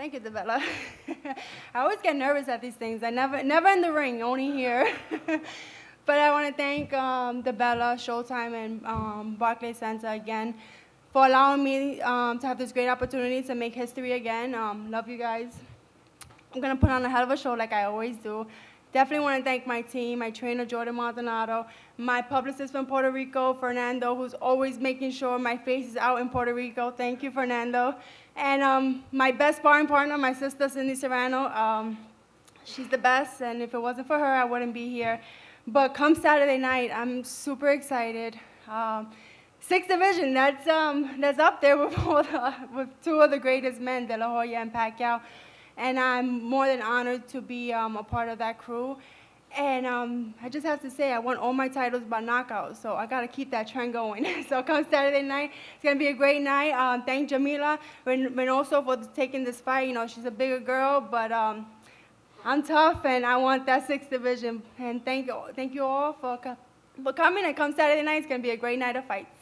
Thank you, Debella. I always get nervous at these things. I never in the ring, only here. But I want to thank Debella, Showtime, and Barclays Center again for allowing me to have this great opportunity to make history again. Love you guys. I'm going to put on a hell of a show like I always do. Definitely want to thank my team, my trainer, Jordan Maldonado, my publicist from Puerto Rico, Fernando, who's always making sure my face is out in Puerto Rico. Thank you, Fernando. And my best sparring partner, my sister, Cindy Serrano. She's the best, and if it wasn't for her, I wouldn't be here. But come Saturday night, I'm super excited. Sixth division, that's up there with, with two of the greatest men, De La Hoya and Pacquiao. And I'm more than honored to be a part of that crew. And I just have to say, I won all my titles by knockout, so I got to keep that trend going. So come Saturday night, it's going to be a great night. Thank Jamila Reynoso for taking this fight. You know, she's a bigger girl, but I'm tough, and I want that sixth division. And thank you all for coming. And come Saturday night, it's going to be a great night of fights.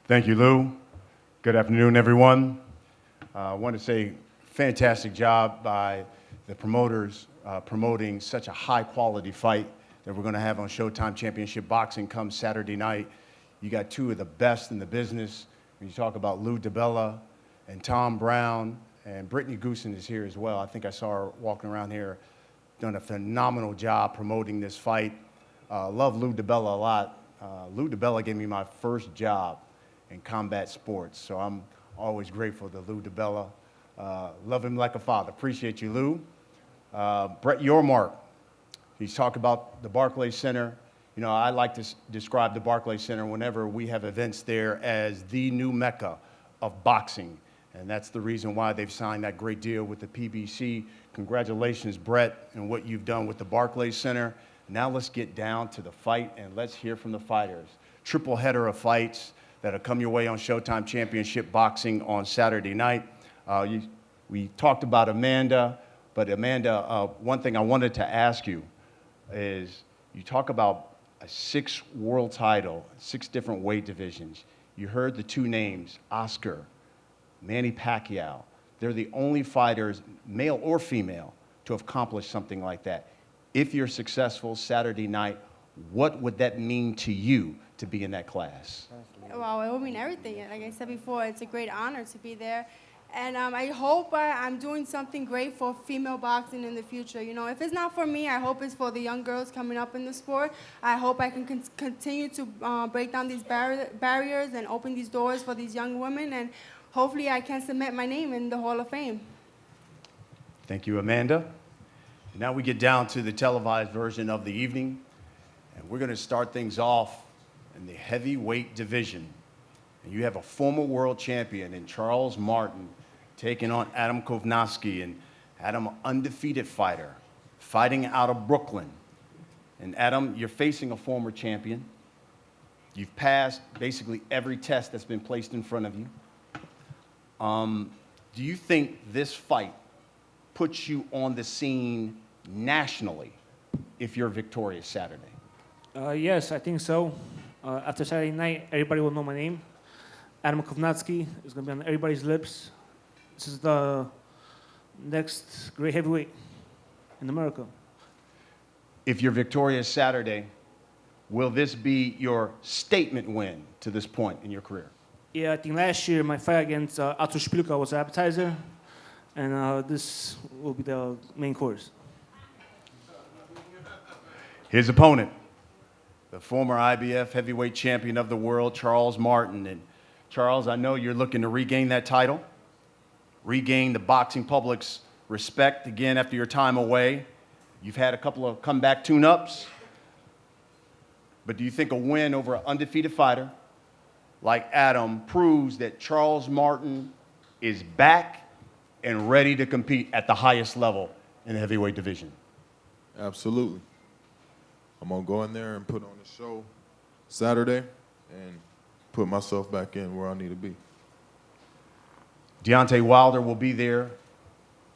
Thank you, Lou. Good afternoon, everyone. I want to say fantastic job by the promoters promoting such a high-quality fight that we're going to have on Showtime Championship Boxing come Saturday night. You got two of the best in the business. When you talk about Lou DiBella and Tom Brown, and Brittany Goosen is here as well. I think I saw her walking around here, done a phenomenal job promoting this fight. Love Lou DiBella a lot. Lou DiBella gave me my first job in combat sports, so I'm always grateful to Lou DiBella. Love him like a father. Appreciate you, Lou. Brett Yormark, he's talked about the Barclays Center. You know, I like to describe the Barclays Center whenever we have events there as the new mecca of boxing, and that's the reason why they've signed that great deal with the PBC. Congratulations, Brett, and what you've done with the Barclays Center. Now let's get down to the fight, and let's hear from the fighters. Triple header of fights that'll come your way on Showtime Championship Boxing on Saturday night. We talked about Amanda, but Amanda, one thing I wanted to ask you is, you talk about a 6 world title, 6 different weight divisions. You heard the 2 names, Oscar, Manny Pacquiao. They're the only fighters, male or female, to have accomplished something like that. If you're successful Saturday night, what would that mean to you to be in that class? Well, it would mean everything. Like I said before, it's a great honor to be there. And I hope I'm doing something great for female boxing in the future. You know, if it's not for me, I hope it's for the young girls coming up in the sport. I hope I can continue to break down these barriers and open these doors for these young women. And hopefully I can submit my name in the Hall of Fame. Thank you, Amanda. And now we get down to the televised version of the evening. And we're going to start things off in the heavyweight division. And you have a former world champion in Charles Martin taking on Adam Kovnowski. And Adam, undefeated fighter, fighting out of Brooklyn. And Adam, you're facing a former champion. You've passed basically every test that's been placed in front of you. Do you think this fight puts you on the scene nationally if you're victorious Saturday? Yes, I think so. After Saturday night, everybody will know my name. Adam Kovnowski is going to be on everybody's lips. This is the next great heavyweight in America. If you're victorious Saturday, will this be your statement win to this point in your career? Yeah, I think last year my fight against Artur Szpilka was an appetizer, and this will be the main course. His opponent, the former IBF heavyweight champion of the world, Charles Martin. And Charles, I know you're looking to regain that title, regain the boxing public's respect again after your time away. You've had a couple of comeback tune-ups, but do you think a win over an undefeated fighter like Adam proves that Charles Martin is back and ready to compete at the highest level in the heavyweight division? Absolutely. I'm going to go in there and put on the show Saturday and put myself back in where I need to be. Deontay Wilder will be there.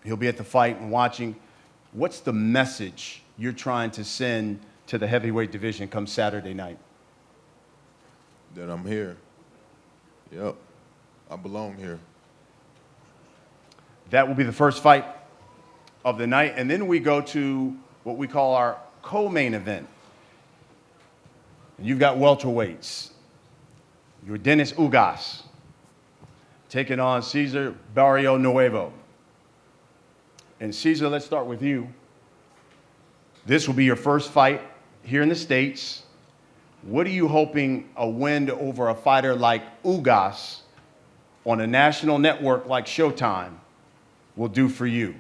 He'll be at the fight and watching. What's the message you're trying to send to the heavyweight division come Saturday night? That I'm here. Yep. I belong here. That will be the first fight of the night. And then we go to what we call our co-main event. You've got welterweights. You're Dennis Ugas taking on Cesar Barrio Nuevo. And Cesar, let's start with you. This will be your first fight here in the States. What are you hoping a win over a fighter like Ugas on a national network like Showtime will do for you?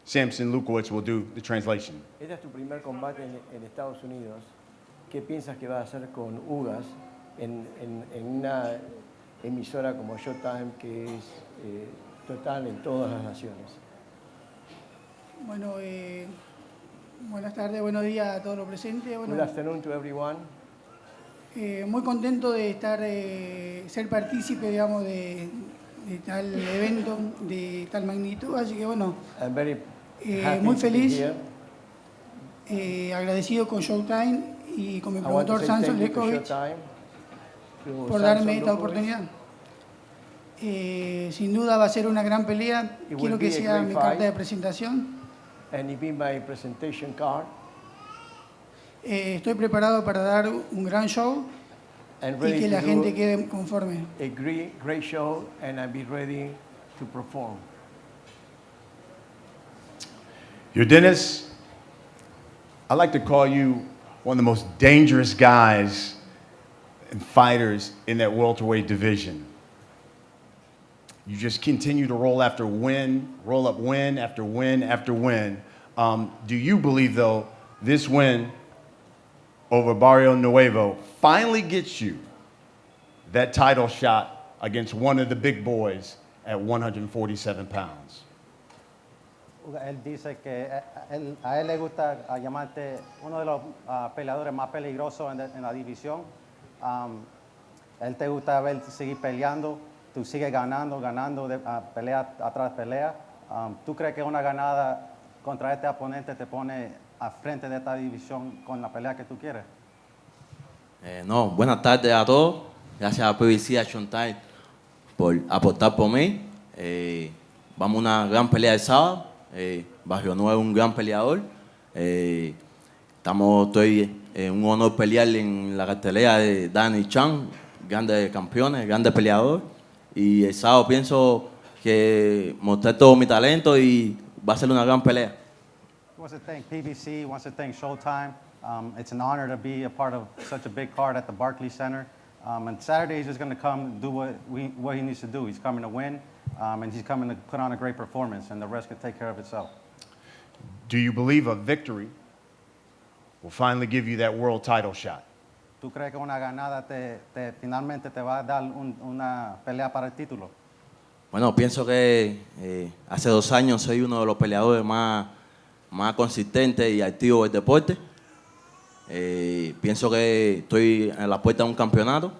Samson Lukowicz will do the translation. Este es tu primer combate en Estados Unidos. ¿Qué piensas que va a hacer con Ugas en una emisora como Showtime, que es total en todas las naciones? Bueno, buenas tardes, buenos días a todos los presentes. Bueno, Good afternoon to everyone. muy contento de estar, ser partícipe, digamos, de tal evento, de tal magnitud. Así que bueno, I'm very happy muy to be feliz, here. agradecido con Showtime y con mi I want to promotor say Samson thank you to Lekovic Showtime, to por Samson darme esta Lukowicz. oportunidad. Sin duda va a ser una gran pelea. It will Quiero be que a sea great mi fight. carta de presentación. And it be my presentation card. Estoy preparado para dar un gran show And y ready que to la do gente quede conforme. a great show, and I'll be ready to perform. You're Dennis. I like to call you one of the most dangerous guys and fighters in that welterweight division. You just continue to roll after win, roll up win after win after win. Do you believe, though, this win over Barrio Nuevo finally gets you that title shot against one of the big boys at 147 pounds? Él dice que a él le gusta llamarte uno de los peleadores más peligrosos en la división. Él te gusta ver seguir peleando, tú sigues ganando, pelea atrás pelea. ¿Tú crees que una ganada contra este oponente te pone al frente de esta división con la pelea que tú quieres? No, buenas tardes a todos. Gracias a PBC, a Showtime por apostar por mí. Vamos a una gran pelea el sábado. Barrio Nuevo es un gran peleador. Estoy en un honor pelear en la cartelera de Danny Chan, grandes campeones, grandes peleadores. Y el sábado pienso que mostrar todo mi talento y va a ser una gran pelea. He wants to thank PBC, wants to thank Showtime. It's an honor to be a part of such a big card at the Barclays Center. And Saturday he's just going to come do what he needs to do. He's coming to win, and he's coming to put on a great performance, and the rest can take care of itself. Do you believe a victory will finally give you that world title shot? ¿Tú crees que una ganada finalmente te va a dar una pelea para el título? Bueno, pienso que hace 2 años soy uno de los peleadores más consistentes y activos del deporte. Pienso que estoy en la puerta de un campeonato,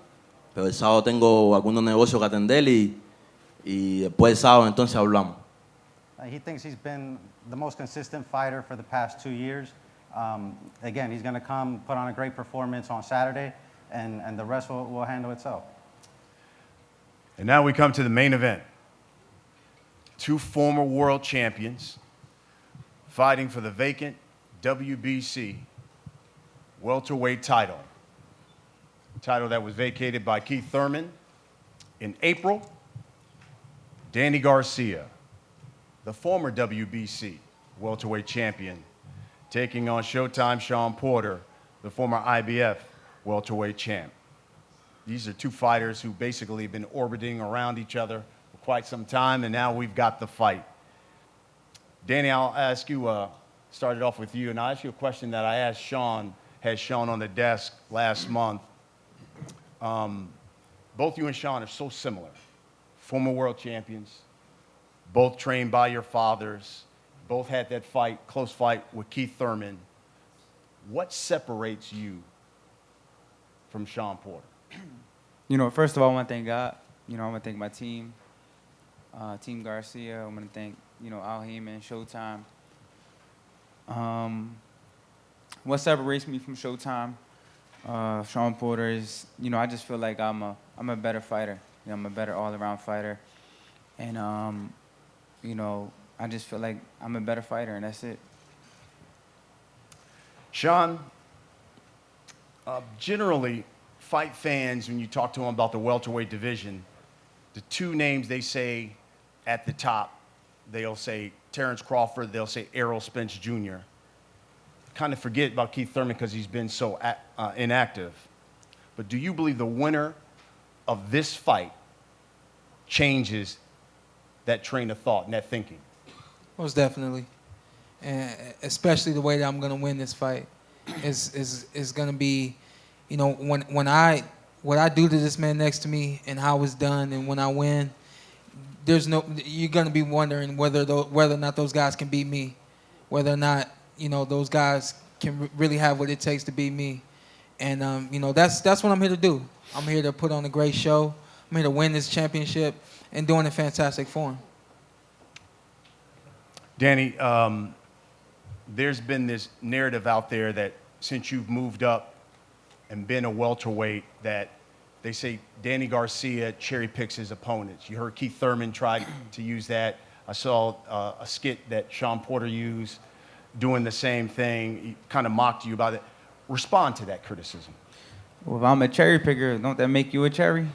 pero el sábado tengo algunos negocios que atender y después del sábado entonces hablamos. He thinks he's been the most consistent fighter for the past 2 years. Again, he's going to come, put on a great performance on Saturday, and the rest will handle itself. And now we come to the main event. 2 former world champions fighting for the vacant WBC welterweight title. Title that was vacated by Keith Thurman in April. Danny Garcia, the former WBC welterweight champion, taking on Showtime Shawn Porter, the former IBF welterweight champ. These are 2 fighters who basically have been orbiting around each other for quite some time, and now we've got the fight. Danny, I'll ask you, started off with you, and I'll ask you a question that I asked Shawn, had Shawn on the desk last month. Both you and Shawn are so similar. Former world champions, both trained by your fathers, both had that fight, close fight with Keith Thurman. What separates you from Shawn Porter? You know, first of all, I want to thank God. You know, I want to thank my team, Team Garcia. I want to thank, Al Heyman, Showtime. What separates me from Showtime, Shawn Porter is, I just feel like I'm a better fighter. I'm a better all-around fighter. And, you know, I just feel like I'm a better fighter, and that's it. Shawn, generally, fight fans, when you talk to them about the welterweight division, the two names they say at the top, they'll say Terrence Crawford, they'll say Errol Spence Jr. Kind of forget about Keith Thurman because he's been so inactive. But do you believe the winner of this fight changes that train of thought and that thinking? Most definitely. And especially the way that I'm going to win this fight is going to be, you know, what I do to this man next to me and how it's done, and when I win, you're going to be wondering whether or not those guys can beat me, whether or not, you know, those guys can really have what it takes to beat me. And, you know, that's what I'm here to do. I'm here to put on a great show. I'm here to win this championship and doing a fantastic form. Danny, there's been this narrative out there that since you've moved up and been a welterweight, that they say Danny Garcia cherry picks his opponents. You heard Keith Thurman try to use that. I saw a skit that Shawn Porter used doing the same thing. He kind of mocked you about it. Respond to that criticism. Well, if I'm a cherry picker, don't that make you a cherry?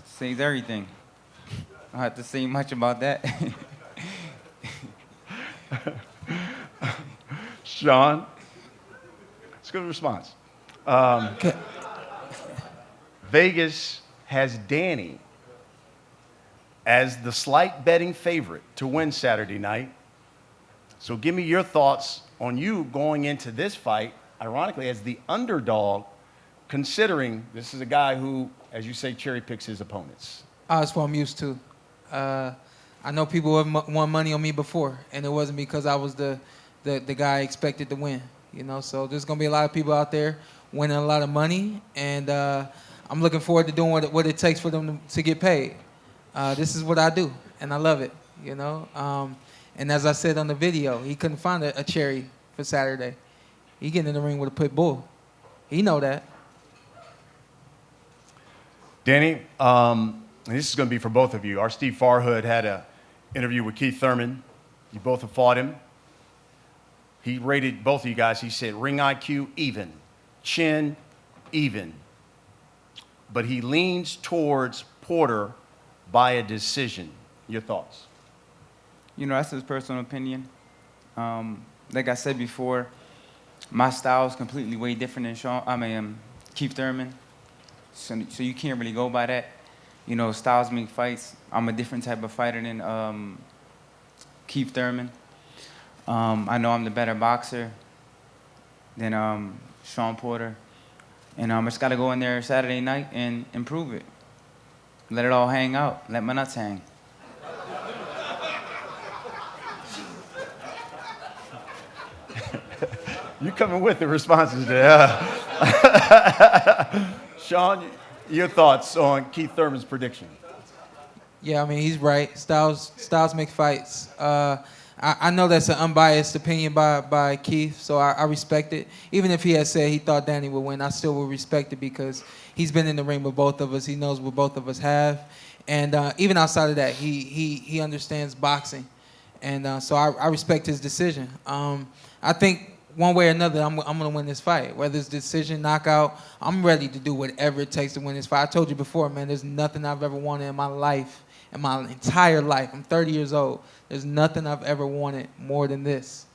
Says everything. I don't have to say much about that. Shawn, it's a good response. Vegas has Danny as the slight betting favorite to win Saturday night. So give me your thoughts on you going into this fight, ironically, as the underdog, considering this is a guy who, as you say, cherry picks his opponents. That's what I'm used to. I know people have won money on me before, and it wasn't because I was the guy expected to win. You know, so there's gonna be a lot of people out there winning a lot of money, and I'm looking forward to doing what it takes for them to get paid. This is what I do, and I love it. You know, and as I said on the video, he couldn't find a cherry for Saturday. He getting in the ring with a pit bull. He know that. Danny, and this is going to be for both of you. Our Steve Farhood had an interview with Keith Thurman. You both have fought him. He rated both of you guys. He said ring IQ even, chin even. But he leans towards Porter by a decision. Your thoughts? You know, that's his personal opinion. Like I said before, my style is completely way different than Keith Thurman. So you can't really go by that. You know, styles make fights. I'm a different type of fighter than Keith Thurman. I know I'm the better boxer than Shawn Porter. And I just got to go in there Saturday night and improve it. Let it all hang out. Let my nuts hang. You coming with the responses there. Shawn, your thoughts on Keith Thurman's prediction? Yeah, I mean, he's right. Styles make fights. I know that's an unbiased opinion by Keith, so I respect it. Even if he had said he thought Danny would win, I still would respect it because he's been in the ring with both of us. He knows what both of us have. And even outside of that, he understands boxing. And so I respect his decision. I think one way or another, I'm going to win this fight. Whether it's decision, knockout, I'm ready to do whatever it takes to win this fight. I told you before, man, there's nothing I've ever wanted in my life, in my entire life. I'm 30 years old. There's nothing I've ever wanted more than this.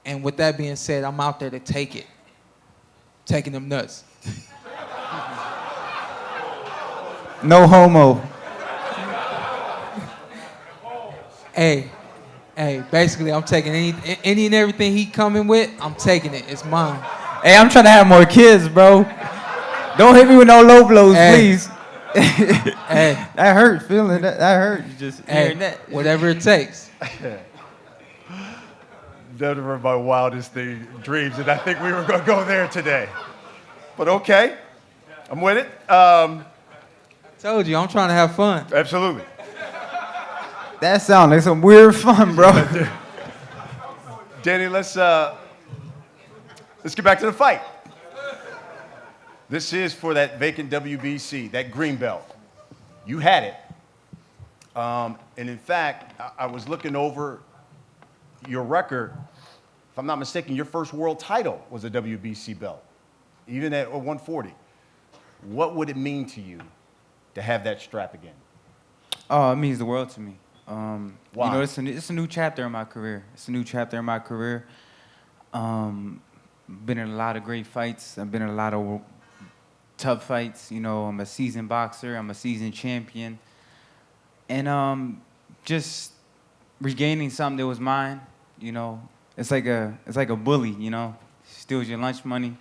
And with that being said, I'm out there to take it. Taking them nuts. No homo. Hey, basically, I'm taking any and everything he coming with, I'm taking it. It's mine. Hey, I'm trying to have more kids, bro. Don't hit me with no low blows, please. Hey. That hurt, feeling that. That hurt. Just hearing that. Whatever it takes. Those were my wildest dreams, and I think we were going to go there today. But okay, I'm with it. Told you, I'm trying to have fun. Absolutely. That sounds like some weird fun, bro. Danny, let's get back to the fight. This is for that vacant WBC, that green belt. You had it. And in fact, I was looking over your record. If I'm not mistaken, your first world title was a WBC belt, even at 140. What would it mean to you to have that strap again? Oh, it means the world to me. Why? You know, it's a new chapter in my career. It's a new chapter in my career. Been in a lot of great fights. I've been in a lot of tough fights. You know, I'm a seasoned boxer. I'm a seasoned champion. And just regaining something that was mine, you know, it's like a bully, you know, steals your lunch money.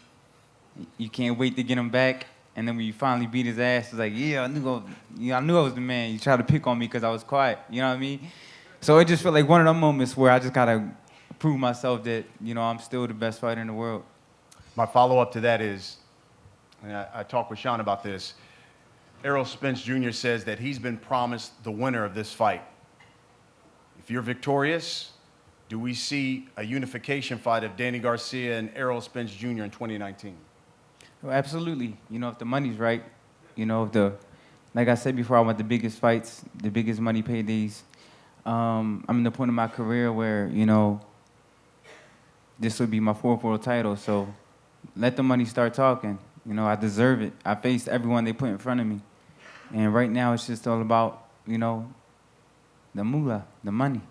You can't wait to get him back. And then when you finally beat his ass, it's like, yeah, I knew I was the man. You tried to pick on me because I was quiet. You know what I mean? So it just felt like one of them moments where I just gotta prove myself that, you know, I'm still the best fighter in the world. My follow-up to that is, and I talked with Shawn about this, Eros Spence Jr. says that he's been promised the winner of this fight. If you're victorious, do we see a unification fight of Danny Garcia and Eros Spence Jr. in 2019? Well, absolutely. You know, if the money's right, you know, like I said before, I want the biggest fights, the biggest money paydays. I'm in the point of my career where, you know, this would be my fourth world title, so let the money start talking. You know, I deserve it. I faced everyone they put in front of me. And right now it's just all about, you know, the moolah, the money.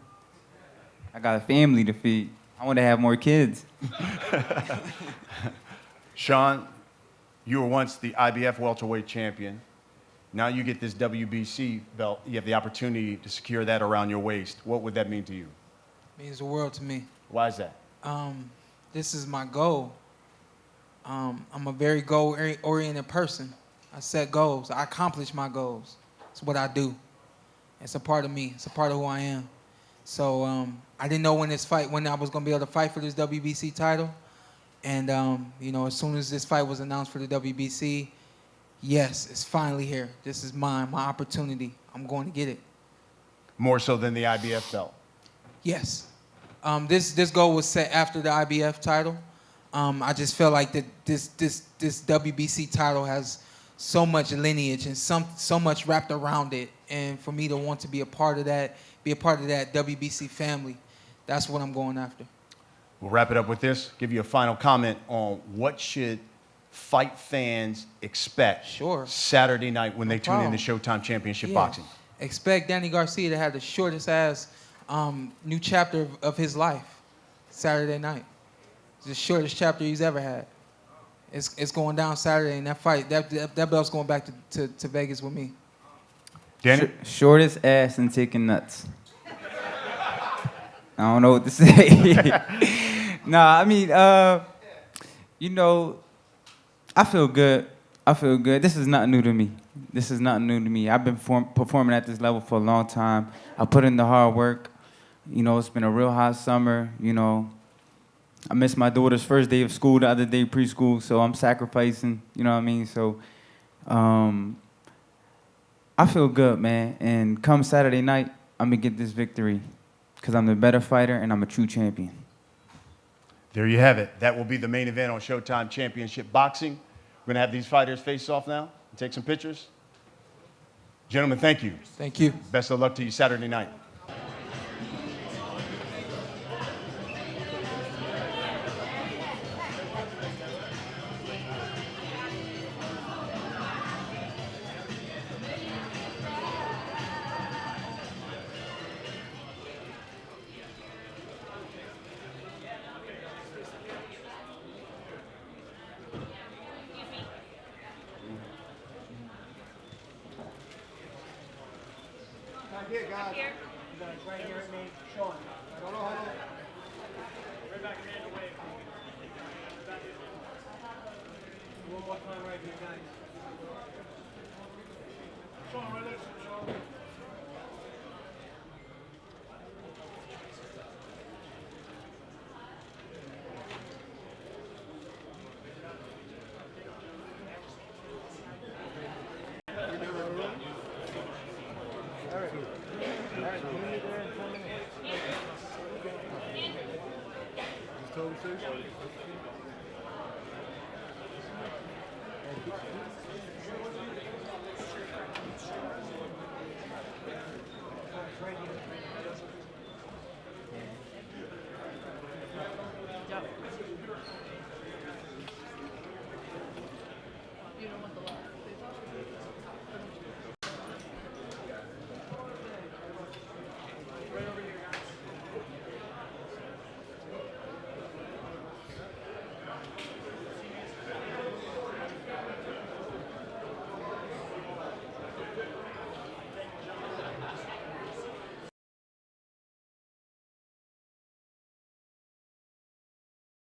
I got a family to feed. I want to have more kids. Shawn, you were once the IBF welterweight champion. Now you get this WBC belt. You have the opportunity to secure that around your waist. What would that mean to you? It means the world to me. Why is that? This is my goal. I'm a very goal-oriented person. I set goals. I accomplish my goals. It's what I do. It's a part of me. It's a part of who I am. So I didn't know when I was going to be able to fight for this WBC title. And, you know, as soon as this fight was announced for the WBC, yes, it's finally here. This is mine, my opportunity. I'm going to get it. More so than the IBF belt? Yes. This goal was set after the IBF title. I just felt like that this WBC title has so much lineage and so much wrapped around it, and for me to want to be a part of that WBC family, that's what I'm going after. We'll wrap it up with this. Give you a final comment on what should fight fans expect Saturday night when they tune in to Showtime Championship Boxing. Expect Danny Garcia to have the shortest ass new chapter of his life Saturday night. It's the shortest chapter he's ever had. It's going down Saturday, and that fight, that belt's going back to Vegas with me. Danny? Shortest ass and taking nuts. I don't know what to say. Nah, I mean, you know, I feel good. This is nothing new to me. I've been performing at this level for a long time. I put in the hard work. You know, it's been a real hot summer, you know. I missed my daughter's first day of school the other day, preschool, so I'm sacrificing, you know what I mean? So I feel good, man. And come Saturday night, I'm going to get this victory because I'm the better fighter and I'm a true champion. There you have it. That will be the main event on Showtime Championship Boxing. We're going to have these fighters face off now and take some pictures. Gentlemen, thank you. Thank you. Best of luck to you Saturday night. Here, guys. Right here at me, Shawn. Hold on. Right back hand away. One more time right here, guys. Shawn, right there, Shawn. he